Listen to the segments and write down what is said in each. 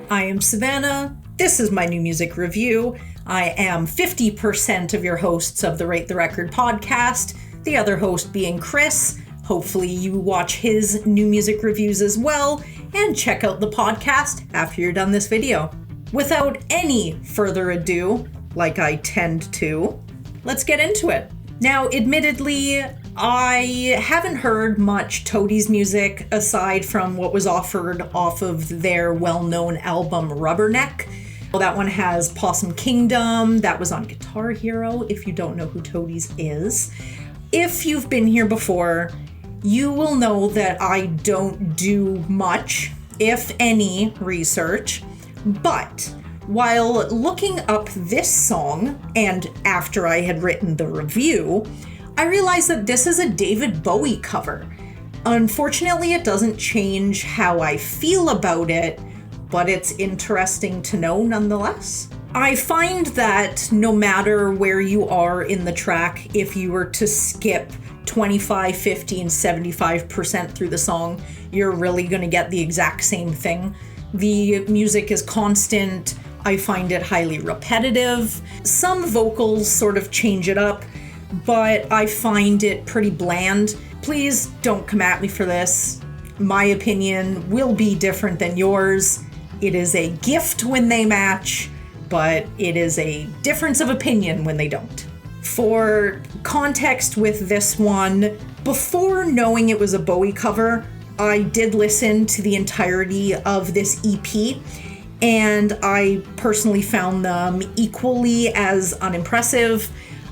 I am Savannah. This is my new music review. I am 50% of your hosts of the Rate the Record podcast, the other host being Chris. Hopefully you watch his new music reviews as well, and check out the podcast after you're done this video. Without any further ado, like I tend to, let's get into it. Now, admittedly, I haven't heard much Toadies music aside from what was offered off of their well-known album Rubberneck. That one has Possum Kingdom, that was on Guitar Hero, if you don't know who Toadies is. If you've been here before, you will know that I don't do much, if any, research, but while looking up this song, and after I had written the review, I realized that this is a David Bowie cover. Unfortunately, it doesn't change how I feel about it, but it's interesting to know nonetheless. I find that no matter where you are in the track, if you were to skip 25, 50, and 75% through the song, you're really going to get the exact same thing. The music is constant. I find it highly repetitive. Some vocals sort of change it up, but I find it pretty bland. Please don't come at me for this. My opinion will be different than yours. It is a gift when they match, but it is a difference of opinion when they don't. For context with this one, before knowing it was a Bowie cover, I did listen to the entirety of this EP, and I personally found them equally as unimpressive.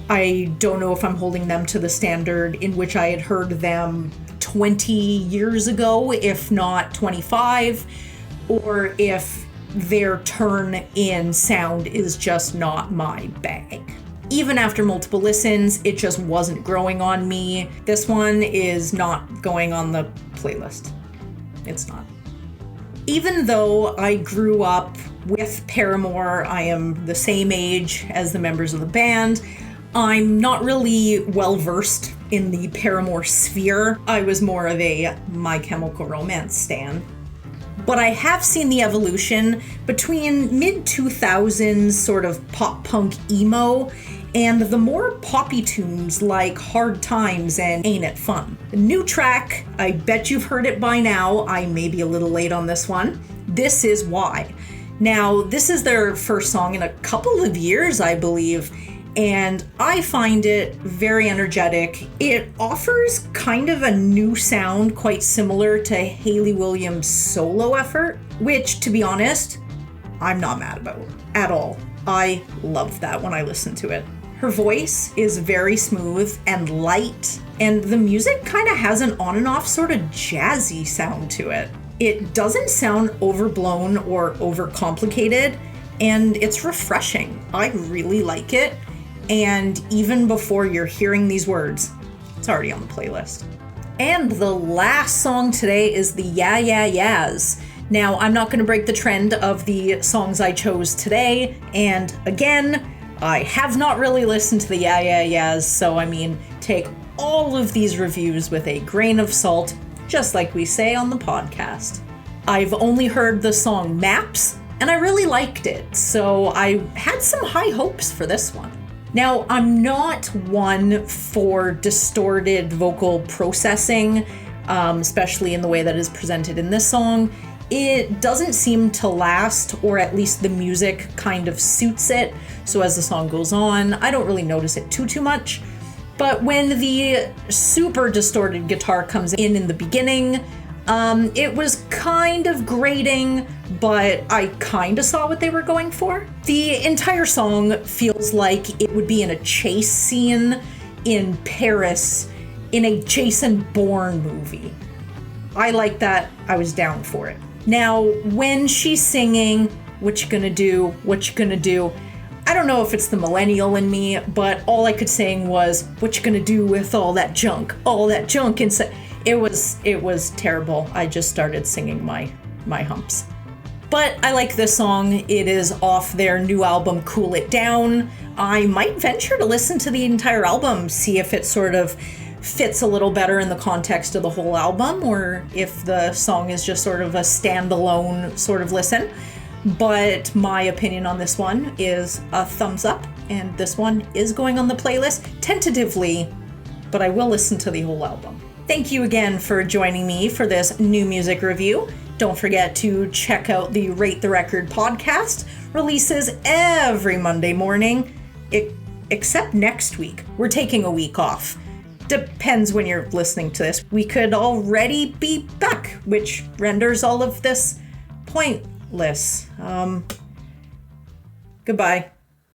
I don't know if I'm holding them to the standard in which I had heard them 20 years ago, if not 25, or if their turn in sound is just not my bag. Even after multiple listens, it just wasn't growing on me. This one is not going on the playlist. It's not. Even though I grew up with Paramore, I am the same age as the members of the band, I'm not really well-versed in the Paramore sphere. I was more of a My Chemical Romance stan. But I have seen the evolution between mid-2000s sort of pop-punk emo and the more poppy tunes like Hard Times and Ain't It Fun. The new track, I bet you've heard it by now. I may be a little late on this one. This Is Why. Now, this is their first song in a couple of years, I believe, and I find it very energetic. It offers kind of a new sound, quite similar to Hayley Williams' solo effort, which, to be honest, I'm not mad about at all. I loved that when I listened to it. Her voice is very smooth and light, and the music kind of has an on and off sort of jazzy sound to it. It doesn't sound overblown or overcomplicated, and it's refreshing. I really like it. And even before you're hearing these words, it's already on the playlist. And the last song today is the Yeah Yeah Yeahs. Now, I'm not going to break the trend of the songs I chose today, and again, I have not really listened to the Yeah Yeah Yeahs, so I mean, take all of these reviews with a grain of salt, just like we say on the podcast. I've only heard the song Maps, and I really liked it, so I had some high hopes for this one. Now, I'm not one for distorted vocal processing, especially in the way that is presented in this song. It doesn't seem to last, or at least the music kind of suits it. So as the song goes on, I don't really notice it too much. But when the super distorted guitar comes in the beginning, it was kind of grating, but I kind of saw what they were going for. The entire song feels like it would be in a chase scene in Paris in a Jason Bourne movie. I like that. I was down for it. Now, when she's singing, what you gonna do, what you gonna do, I don't know if it's the millennial in me, but all I could sing was, what you gonna do with all that junk inside. It was terrible. I just started singing my humps. But I like this song. It is off their new album, Cool It Down. I might venture to listen to the entire album, see if it sort of fits a little better in the context of the whole album, or if the song is just sort of a standalone sort of listen. But my opinion on this one is a thumbs up, and this one is going on the playlist tentatively, but I will listen to the whole album. Thank you again for joining me for this new music review. Don't forget to check out the Rate the Record podcast. Releases every Monday morning, except next week. We're taking a week off. Depends when you're listening to this. We could already be back, which renders all of this pointless. Goodbye.